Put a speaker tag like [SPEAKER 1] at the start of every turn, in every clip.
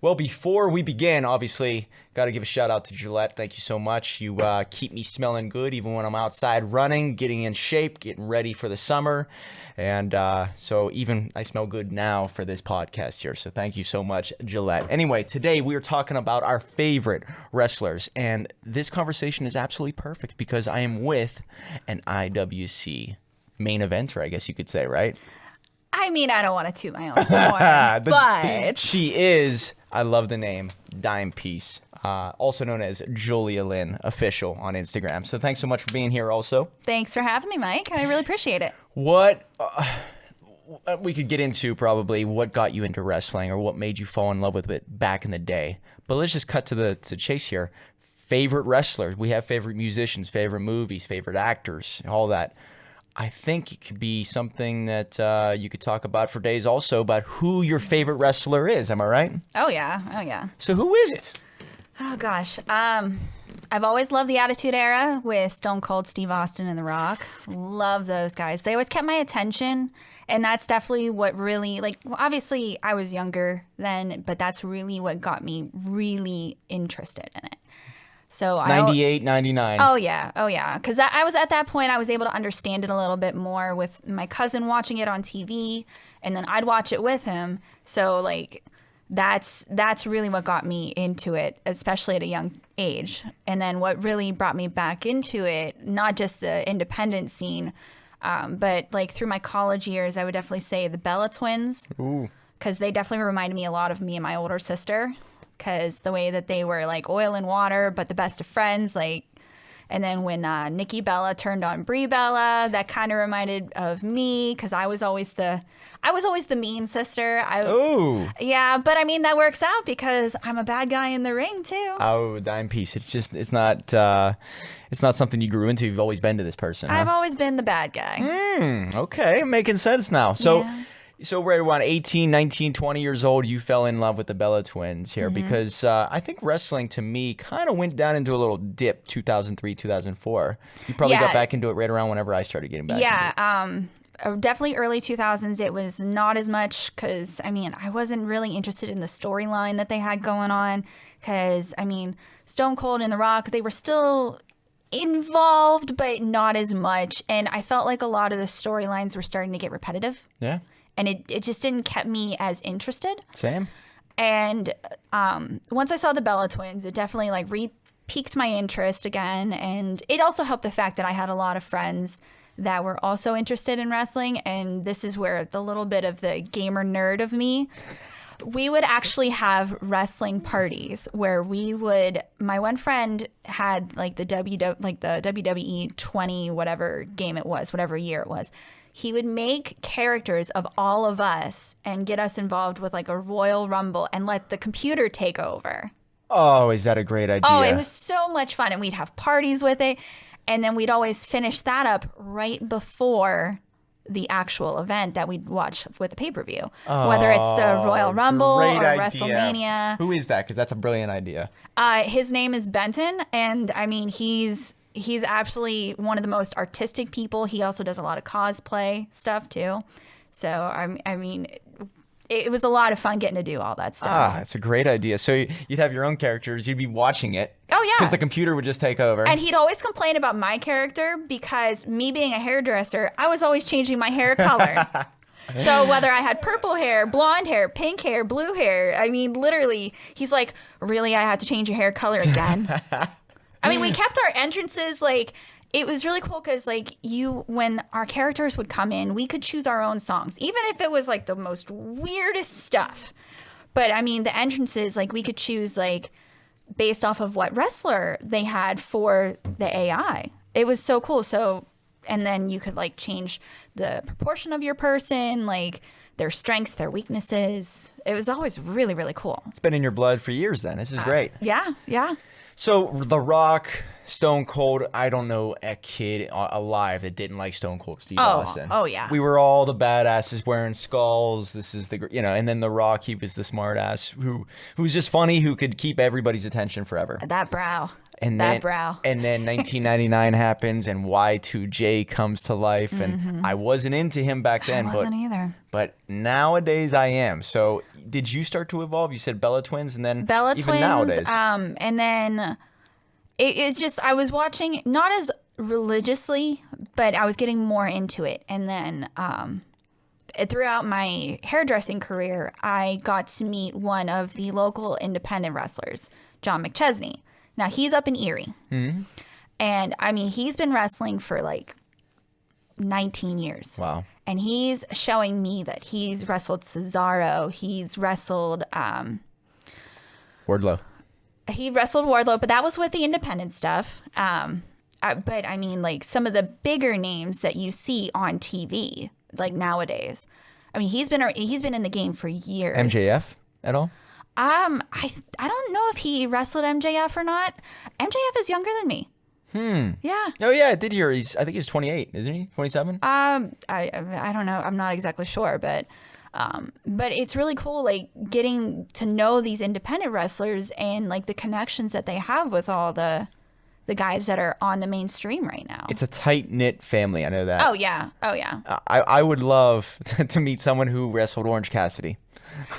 [SPEAKER 1] Well, before we begin, obviously, got to give a shout out to Gillette. Thank you so much. You keep me smelling good even when I'm outside running, getting in shape, getting ready for the summer. And so even I smell good now for this podcast here. So thank you so much, Gillette. Anyway, today we are talking about our favorite wrestlers. And this conversation is absolutely perfect because I am with an IWC main eventer, I guess you could say, right?
[SPEAKER 2] I mean, I don't want to toot my own horn, but
[SPEAKER 1] she is, I love the name, Dime Piece, also known as Julia Lynn Official on Instagram. So thanks so much for being here also.
[SPEAKER 2] Thanks for having me, Mike. I really appreciate it.
[SPEAKER 1] What, we could get into probably what got you into wrestling or what made you fall in love with it back in the day. But let's just cut to the chase here. Favorite wrestlers. We have favorite musicians, favorite movies, favorite actors, all that. I think it could be something that you could talk about for days also about who your favorite wrestler is. Am I right?
[SPEAKER 2] Oh, yeah. Oh, yeah.
[SPEAKER 1] So who is it?
[SPEAKER 2] Oh, gosh. I've always loved the Attitude Era with Stone Cold Steve Austin and The Rock. Love those guys. They always kept my attention. And that's definitely what really, obviously I was younger then, but that's really what got me really interested in it. So
[SPEAKER 1] 98, 99.
[SPEAKER 2] Oh, yeah. Oh, yeah. Because I was at that point, I was able to understand it a little bit more with my cousin watching it on TV, and then I'd watch it with him. So, that's really what got me into it, especially at a young age. And then what really brought me back into it, not just the independent scene, but, through my college years, I would definitely say the Bella Twins.
[SPEAKER 1] Ooh.
[SPEAKER 2] Because they definitely reminded me a lot of me and my older sister. Because the way that they were oil and water, but the best of friends, and then when Nikki Bella turned on Brie Bella, that kind of reminded of me because I was always the mean sister.
[SPEAKER 1] Ooh.
[SPEAKER 2] Yeah, but I mean that works out because I'm a bad guy in the ring too.
[SPEAKER 1] Oh, Dime Piece. It's not something you grew into. You've always been to this person.
[SPEAKER 2] I've always been the bad guy.
[SPEAKER 1] Okay, making sense now. So.
[SPEAKER 2] Yeah.
[SPEAKER 1] So right around 18, 19, 20 years old, you fell in love with the Bella Twins here because I think wrestling to me kind of went down into a little dip 2003, 2004. You probably got back into it right around whenever I started getting back into it.
[SPEAKER 2] Definitely early 2000s. It was not as much because, I wasn't really interested in the storyline that they had going on because, Stone Cold and The Rock, they were still involved, but not as much. And I felt like a lot of the storylines were starting to get repetitive.
[SPEAKER 1] Yeah.
[SPEAKER 2] And it just didn't keep me as interested.
[SPEAKER 1] Same.
[SPEAKER 2] And once I saw the Bella Twins, it definitely piqued my interest again. And it also helped the fact that I had a lot of friends that were also interested in wrestling. And this is where the little bit of the gamer nerd of me, we would actually have wrestling parties where my one friend had the WWE 20 whatever game it was, whatever year it was. He would make characters of all of us and get us involved with a Royal Rumble and let the computer take over.
[SPEAKER 1] Oh, is that a great idea?
[SPEAKER 2] Oh, it was so much fun. And we'd have parties with it. And then we'd always finish that up right before the actual event that we'd watch with the pay-per-view. Whether it's the Royal Rumble or WrestleMania.
[SPEAKER 1] Who is that? Because that's a brilliant idea.
[SPEAKER 2] His name is Benton. And he's actually one of the most artistic people. He also does a lot of cosplay stuff too. So it was a lot of fun getting to do all that stuff.
[SPEAKER 1] That's a great idea. So you'd have your own characters. You'd be watching it.
[SPEAKER 2] Oh, yeah.
[SPEAKER 1] Because the computer would just take over.
[SPEAKER 2] And he'd always complain about my character because me being a hairdresser, I was always changing my hair color. So whether I had purple hair, blonde hair, pink hair, blue hair, literally, he's like, really, I have to change your hair color again? We kept our entrances, it was really cool because, when our characters would come in, we could choose our own songs, even if it was, the most weirdest stuff. But, the entrances, we could choose, based off of what wrestler they had for the AI. It was so cool. So, and then you could, change the proportion of your person, their strengths, their weaknesses. It was always really, really cool.
[SPEAKER 1] It's been in your blood for years then. This is great.
[SPEAKER 2] Yeah.
[SPEAKER 1] So The Rock, Stone Cold. I don't know a kid alive that didn't like Stone Cold Steve Austin.
[SPEAKER 2] Oh yeah.
[SPEAKER 1] We were all the badasses wearing skulls. This is and then The Rock, he was the smart ass who's just funny, who could keep everybody's attention forever.
[SPEAKER 2] That brow.
[SPEAKER 1] And
[SPEAKER 2] that
[SPEAKER 1] then,
[SPEAKER 2] brow.
[SPEAKER 1] And then 1999 happens, and Y2J comes to life. And I wasn't into him back then.
[SPEAKER 2] I wasn't either.
[SPEAKER 1] But nowadays I am. So did you start to evolve? You said Bella Twins, and then
[SPEAKER 2] Bella
[SPEAKER 1] even
[SPEAKER 2] Twins.
[SPEAKER 1] nowadays.
[SPEAKER 2] And then it's just, I was watching, not as religiously, but I was getting more into it. And then throughout my hairdressing career, I got to meet one of the local independent wrestlers, John McChesney. Now, he's up in Erie. Mm-hmm. And, I mean, he's been wrestling for, like, 19 years.
[SPEAKER 1] Wow.
[SPEAKER 2] And he's showing me that he's wrestled Cesaro. He's wrestled...
[SPEAKER 1] Wardlow.
[SPEAKER 2] He wrestled Wardlow, but that was with the independent stuff. But, I mean, like, some of the bigger names that you see on TV, like, nowadays. I mean, he's been in the game for years.
[SPEAKER 1] MJF at all?
[SPEAKER 2] I don't know if he wrestled MJF or not. MJF is younger than me. Yeah.
[SPEAKER 1] Oh yeah, I did hear I think he's 28, isn't he? 27?
[SPEAKER 2] I don't know. I'm not exactly sure, but it's really cool, like, getting to know these independent wrestlers and, like, the connections that they have with all the guys that are on the mainstream right now.
[SPEAKER 1] It's a tight-knit family, I know that.
[SPEAKER 2] Oh yeah.
[SPEAKER 1] I would love to meet someone who wrestled Orange Cassidy.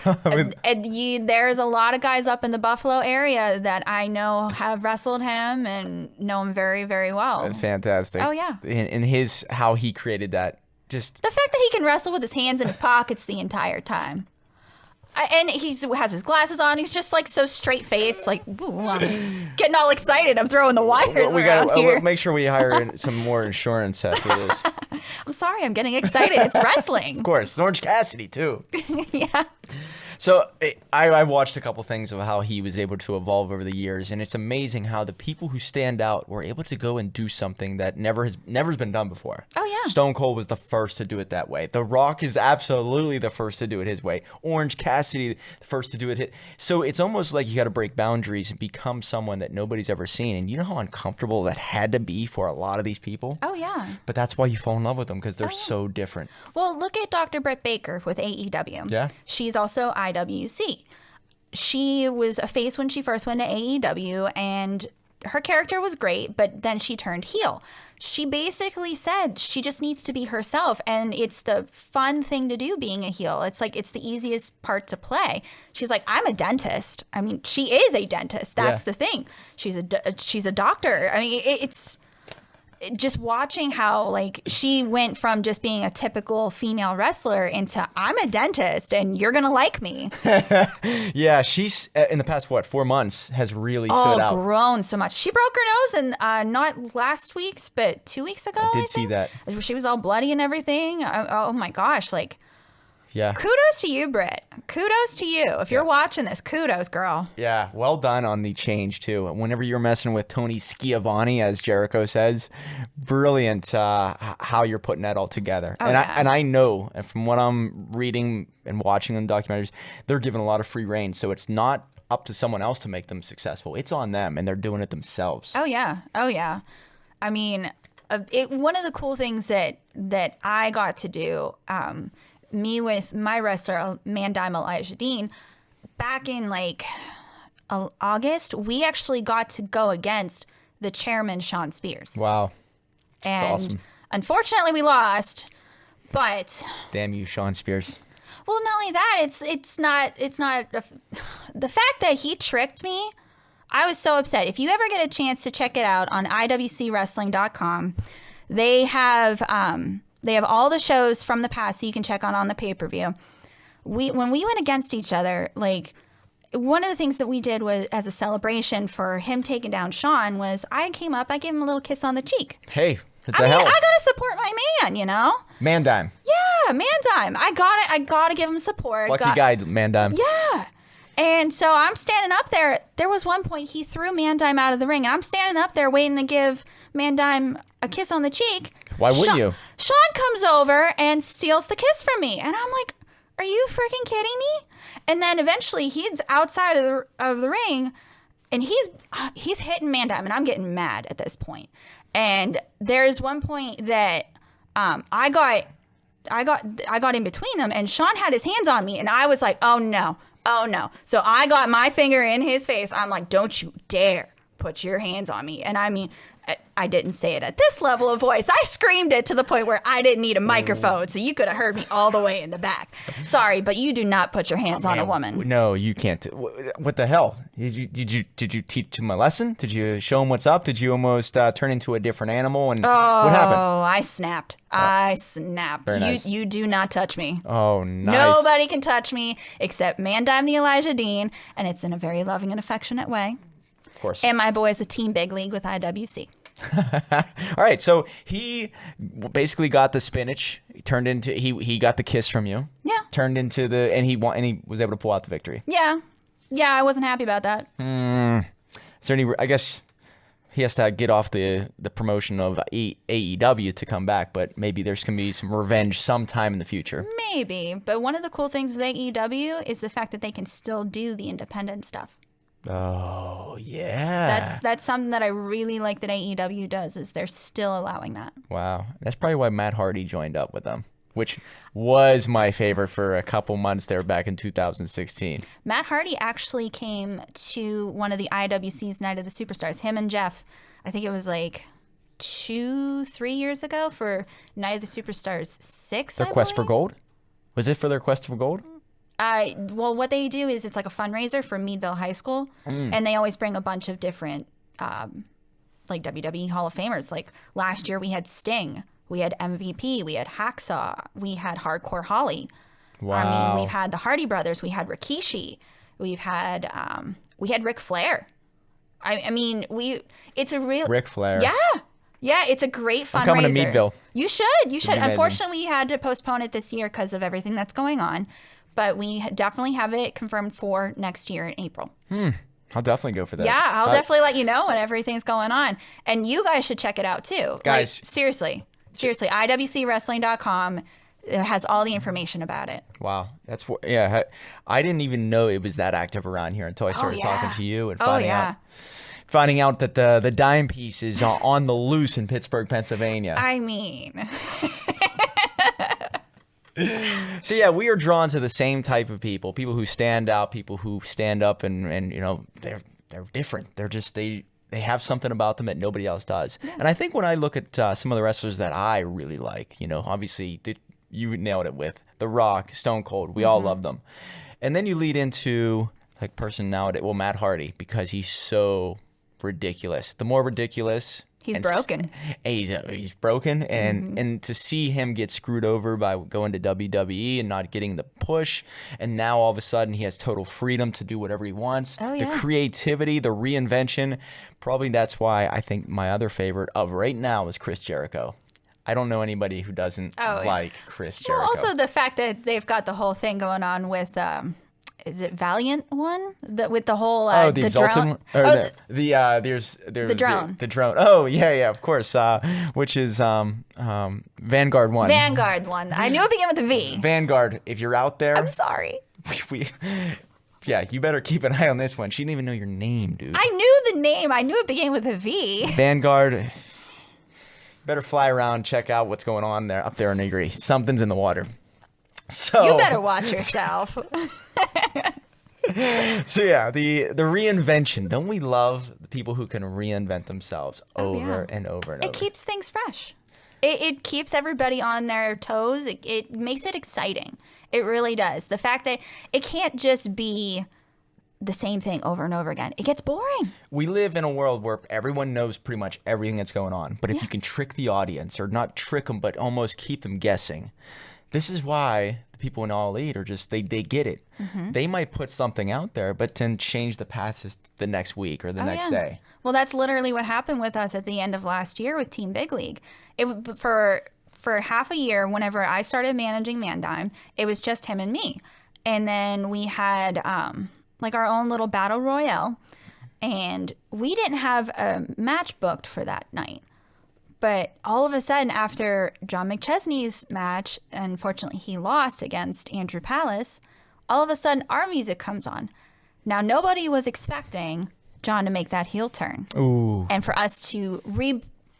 [SPEAKER 2] There's a lot of guys up in the Buffalo area that I know have wrestled him and know him very, very well.
[SPEAKER 1] Fantastic.
[SPEAKER 2] Oh, yeah.
[SPEAKER 1] And how he created that. Just
[SPEAKER 2] the fact that he can wrestle with his hands in his pockets the entire time. And he has his glasses on. He's just, like, so straight-faced, like, ooh, I'm getting all excited. I'm throwing the wires around here.
[SPEAKER 1] Make sure we hire some more insurance after this.
[SPEAKER 2] I'm sorry, I'm getting excited. It's wrestling.
[SPEAKER 1] Of course. It's Orange Cassidy, too.
[SPEAKER 2] Yeah.
[SPEAKER 1] So I've watched a couple things of how he was able to evolve over the years, and it's amazing how the people who stand out were able to go and do something that never been done before.
[SPEAKER 2] Oh, yeah.
[SPEAKER 1] Stone Cold was the first to do it that way. The Rock is absolutely the first to do it his way. Orange Cassidy, the first to do it. So it's almost like you got to break boundaries and become someone that nobody's ever seen. And you know how uncomfortable that had to be for a lot of these people?
[SPEAKER 2] Oh, yeah.
[SPEAKER 1] But that's why you fall in love with them, because they're so different.
[SPEAKER 2] Well, look at Dr. Britt Baker with AEW.
[SPEAKER 1] Yeah.
[SPEAKER 2] She's also IWC. She was a face when she first went to AEW, and her character was great, but then she turned heel. She basically said she just needs to be herself, and it's the fun thing to do being a heel. It's like, it's the easiest part to play. She's like, I'm a dentist. I mean, she is a dentist. That's the thing. She's a doctor. I mean, it's just watching how, like, she went from just being a typical female wrestler into, I'm a dentist and you're gonna like me.
[SPEAKER 1] Yeah, she's in the past 4 months has really stood out.
[SPEAKER 2] Grown so much. She broke her nose, and not last week's, but 2 weeks ago.
[SPEAKER 1] I did see that.
[SPEAKER 2] She was all bloody and everything. Oh my gosh, like.
[SPEAKER 1] Yeah.
[SPEAKER 2] Kudos to you, Britt. Kudos to you. If you're watching this, kudos, girl.
[SPEAKER 1] Yeah, well done on the change, too. Whenever you're messing with Tony Schiavone, as Jericho says, brilliant how you're putting that all together.
[SPEAKER 2] Oh,
[SPEAKER 1] and I know, from what I'm reading and watching on documentaries, they're given a lot of free reign. So it's not up to someone else to make them successful. It's on them, and they're doing it themselves.
[SPEAKER 2] Oh, yeah. Oh, yeah. I mean, one of the cool things that I got to do, me with my wrestler, Mandime Elijah Dean, back in like August, we actually got to go against the chairman, Sean Spears.
[SPEAKER 1] Wow.
[SPEAKER 2] And
[SPEAKER 1] that's awesome.
[SPEAKER 2] Unfortunately, we lost, but
[SPEAKER 1] damn you, Sean Spears.
[SPEAKER 2] Well, not only that, it's not the fact that he tricked me. I was so upset. If you ever get a chance to check it out on IWCWrestling.com, they have all the shows from the past that you can check on the pay-per-view. When we went against each other, like, one of the things that we did was, as a celebration for him taking down Sean, was I came up, I gave him a little kiss on the cheek.
[SPEAKER 1] Hey, what the hell?
[SPEAKER 2] I gotta support my man, you know?
[SPEAKER 1] Mandime.
[SPEAKER 2] Yeah, Mandime. I gotta give him support.
[SPEAKER 1] Lucky guy, Mandime.
[SPEAKER 2] Yeah. And so I'm standing up there. There was one point he threw Mandime out of the ring, and I'm standing up there waiting to give Mandime a kiss on the cheek.
[SPEAKER 1] Why wouldn't you?
[SPEAKER 2] Sean comes over and steals the kiss from me, and I'm like, "Are you freaking kidding me?" And then eventually he's outside of the ring, and he's hitting Man Dime, and I'm getting mad at this point. And there's one point that I got in between them, and Sean had his hands on me, and I was like, oh no. So I got my finger in his face. I'm like, don't you dare put your hands on me. And I mean, I didn't say it at this level of voice. I screamed it to the point where I didn't need a microphone, so you could have heard me all the way in the back. Sorry, but you do not put your hands on a woman.
[SPEAKER 1] No, you can't. What the hell? Did you teach him a lesson? Did you show him what's up? Did you almost turn into a different animal? And what happened?
[SPEAKER 2] Oh, I snapped.
[SPEAKER 1] Very nice.
[SPEAKER 2] You do not touch me.
[SPEAKER 1] Oh, nice.
[SPEAKER 2] Nobody can touch me except Man Dime the Elijah Dean, and it's in a very loving and affectionate way.
[SPEAKER 1] Of course.
[SPEAKER 2] And my boy is a team big league with IWC.
[SPEAKER 1] All right, so he basically got the spinach. He got the kiss from you.
[SPEAKER 2] Yeah.
[SPEAKER 1] Turned into and he was able to pull out the victory.
[SPEAKER 2] Yeah, I wasn't happy about that.
[SPEAKER 1] Is there any? I guess he has to get off the promotion of AEW to come back, but maybe there's gonna be some revenge sometime in the future.
[SPEAKER 2] Maybe, but one of the cool things with AEW is the fact that they can still do the independent stuff.
[SPEAKER 1] Oh, yeah.
[SPEAKER 2] That's something that I really like that AEW does, is they're still allowing that.
[SPEAKER 1] Wow. That's probably why Matt Hardy joined up with them, which was my favorite for a couple months there back in 2016.
[SPEAKER 2] Matt Hardy actually came to one of the IWC's Night of the Superstars. Him and Jeff, I think it was like 2-3 years ago for Night of the Superstars 6.
[SPEAKER 1] Their Quest for Gold? Was it for their Quest for Gold?
[SPEAKER 2] Well, what they do is it's like a fundraiser for Meadville High School, and they always bring a bunch of different, like WWE Hall of Famers. Like last year, we had Sting, we had MVP, we had Hacksaw, we had Hardcore Holly.
[SPEAKER 1] Wow.
[SPEAKER 2] I mean, we've had the Hardy Brothers, we had Rikishi, we had Ric Flair. I mean, it's a real
[SPEAKER 1] Ric Flair.
[SPEAKER 2] Yeah, it's a great fundraiser.
[SPEAKER 1] I'm coming to Meadville.
[SPEAKER 2] You should. Unfortunately, we had to postpone it this year because of everything that's going on. But we definitely have it confirmed for next year in April.
[SPEAKER 1] I'll definitely go for that.
[SPEAKER 2] Yeah, I'll definitely let you know when everything's going on. And you guys should check it out too.
[SPEAKER 1] Guys.
[SPEAKER 2] Like, seriously, IWCWrestling.com. It has all the information about it.
[SPEAKER 1] Wow. I didn't even know it was that active around here until I started talking to you and finding out that the dime piece is on the loose in Pittsburgh, Pennsylvania.
[SPEAKER 2] I mean...
[SPEAKER 1] So yeah, we are drawn to the same type of people who stand out, people who stand up and you know, they're different. They're just, they have something about them that nobody else does. Yeah. And I think when I look at some of the wrestlers that I really like, you know, obviously you nailed it with The Rock, Stone Cold, we all love them. And then you lead into like personality, well, Matt Hardy, because he's so ridiculous. The more ridiculous...
[SPEAKER 2] He's broken.
[SPEAKER 1] He's broken, and to see him get screwed over by going to WWE and not getting the push, and now all of a sudden he has total freedom to do whatever he wants.
[SPEAKER 2] Oh, yeah.
[SPEAKER 1] The creativity, the reinvention. Probably that's why I think my other favorite of right now is Chris Jericho. I don't know anybody who doesn't like Chris Jericho.
[SPEAKER 2] Well, also the fact that they've got the whole thing going on with... is it Valiant one with the whole
[SPEAKER 1] the Exalted
[SPEAKER 2] drone?
[SPEAKER 1] There's
[SPEAKER 2] the drone.
[SPEAKER 1] The drone. Oh yeah, of course. Which is Vanguard one.
[SPEAKER 2] Vanguard one. I knew it began with a V.
[SPEAKER 1] Vanguard. If you're out there,
[SPEAKER 2] I'm sorry.
[SPEAKER 1] You better keep an eye on this one. She didn't even know your name, dude.
[SPEAKER 2] I knew the name. I knew it began with a V.
[SPEAKER 1] Vanguard. Better fly around, check out what's going on up there in Negri. Something's in the water. So
[SPEAKER 2] you better watch yourself.
[SPEAKER 1] So yeah, the reinvention. Don't we love the people who can reinvent themselves over and over and over?
[SPEAKER 2] It keeps things fresh. It keeps everybody on their toes. It makes it exciting. It really does. The fact that it can't just be the same thing over and over again. It gets boring.
[SPEAKER 1] We live in a world where everyone knows pretty much everything that's going on. But if you can trick the audience, or not trick them, but almost keep them guessing. This is why the people in All Elite are just, they get it. They might put something out there, but then change the path just the next week or the next day.
[SPEAKER 2] Well, that's literally what happened with us at the end of last year with Team Big League. For half a year, whenever I started managing Man Dime, it was just him and me. And then we had like our own little battle royale, and we didn't have a match booked for that night. But all of a sudden, after John McChesney's match, unfortunately he lost against Andrew Palace, all of a sudden our music comes on. Now, nobody was expecting John to make that heel turn.
[SPEAKER 1] Ooh.
[SPEAKER 2] And for us to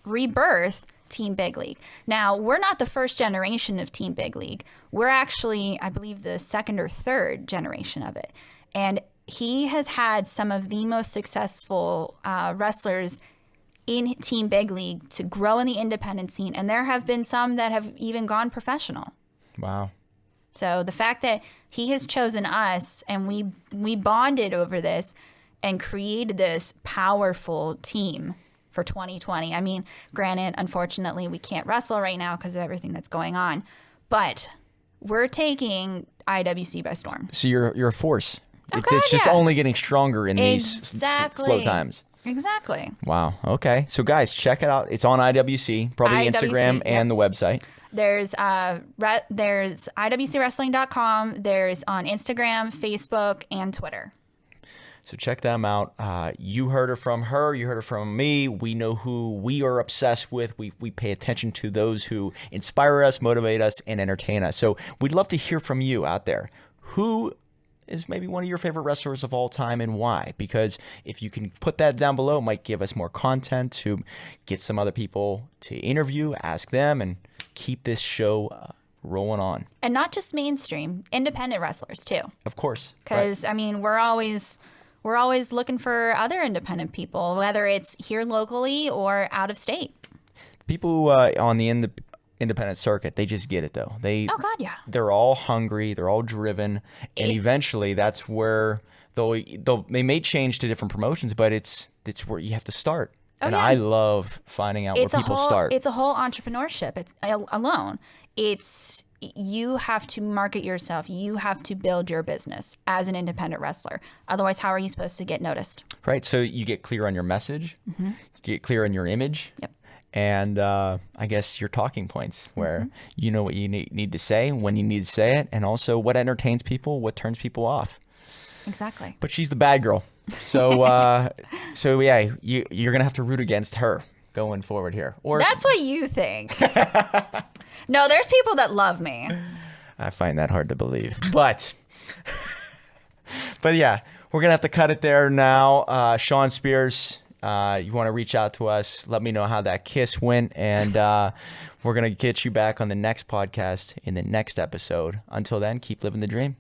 [SPEAKER 2] rebirth Team Big League. Now, we're not the first generation of Team Big League. We're actually, I believe, the second or third generation of it. And he has had some of the most successful wrestlers in Team Big League to grow in the independent scene. And there have been some that have even gone professional.
[SPEAKER 1] Wow.
[SPEAKER 2] So the fact that he has chosen us and we bonded over this and created this powerful team for 2020. I mean, granted, unfortunately, we can't wrestle right now because of everything that's going on, but we're taking IWC by storm.
[SPEAKER 1] So you're a force.
[SPEAKER 2] Oh, God,
[SPEAKER 1] it's just
[SPEAKER 2] yeah.
[SPEAKER 1] only getting stronger in these slow times.
[SPEAKER 2] Exactly.
[SPEAKER 1] Wow. Okay. So guys, check it out. It's on IWC, probably
[SPEAKER 2] IWC,
[SPEAKER 1] Instagram and the website.
[SPEAKER 2] There's IWCWrestling.com. There's on Instagram, Facebook, and Twitter.
[SPEAKER 1] So check them out. You heard it from her. You heard it from me. We know who we are obsessed with. We pay attention to those who inspire us, motivate us, and entertain us. So we'd love to hear from you out there. Who is maybe one of your favorite wrestlers of all time and why? Because if you can put that down below, it might give us more content to get some other people to interview, ask them, and keep this show rolling on.
[SPEAKER 2] And not just mainstream, independent wrestlers too.
[SPEAKER 1] Of course.
[SPEAKER 2] Because, right. I mean, we're always looking for other independent people, whether it's here locally or out of state.
[SPEAKER 1] People on the independent circuit, they just get it though.
[SPEAKER 2] Oh God, yeah.
[SPEAKER 1] They're all hungry. They're all driven, and eventually, that's where they may change to different promotions, but it's where you have to start.
[SPEAKER 2] Oh,
[SPEAKER 1] and
[SPEAKER 2] yeah.
[SPEAKER 1] I love finding out where people start.
[SPEAKER 2] It's a whole entrepreneurship. It's alone. You have to market yourself. You have to build your business as an independent wrestler. Otherwise, how are you supposed to get noticed?
[SPEAKER 1] Right. So you get clear on your message. Mm-hmm. You get clear on your image.
[SPEAKER 2] Yep.
[SPEAKER 1] And I guess your talking points, where you know what you need to say, when you need to say it, and also what entertains people, what turns people off.
[SPEAKER 2] Exactly.
[SPEAKER 1] But she's the bad girl. So, yeah, you're going to have to root against her going forward here. Or
[SPEAKER 2] that's what you think. No, there's people that love me.
[SPEAKER 1] I find that hard to believe. But yeah, we're going to have to cut it there now. Sean Spears, you want to reach out to us, let me know how that kiss went, and we're going to get you back on the next podcast in the next episode. Until then, keep living the dream.